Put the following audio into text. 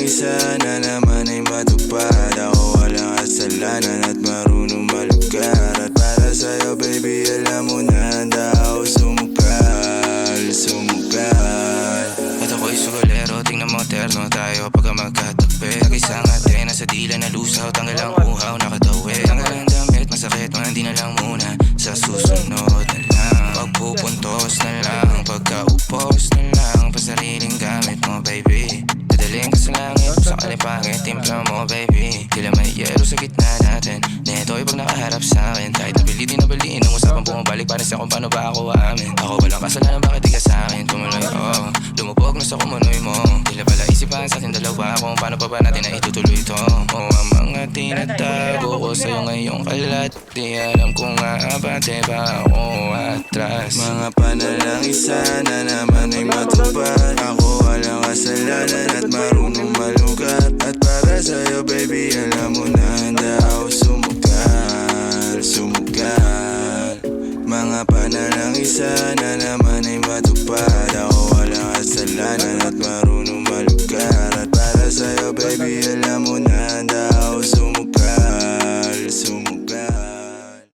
sana naman ay matupad. Ako walang kasalanan at marunong malugar. At para sa'yo baby alam mo na handa ako sumukal, sumukal. At ako'y sugalero, tingnan mo terno tayo pagka magkatabi. Nag-isang ate, nasa dila na lusaw, tanggal ang uhaw, nakatawi. Tanggal ang damit, masakit, hindi na lang muna. Sa susunod na lang, pagpupuntos na lang, pagkaupos na lang, pasariling gamit mo baby. Dadaling ka sa langit, sa kalipangit, timpla mo baby. Tila may yero sa gitna natin, neto'y pag nakaharap sa'kin. Kahit nabili din nabaliin, ang usapang bumabalik para sa kung paano ba ako aamin. Ako walang kasalanan, bakit di ka sa'kin tumuloy ko? Lumubog na sa kumunoy mo. Tila pala isipan sa ating dalawa kung paano pa ba natin na itutuloy ito. O ang mga tinatago ko sa'yo ngayong kalat, di alam kung aabante ba ako atras. Mga panalangin sana naman ay matupad. Ako walang kasalanan at marunong malugat. At para sa'yo baby alam mo na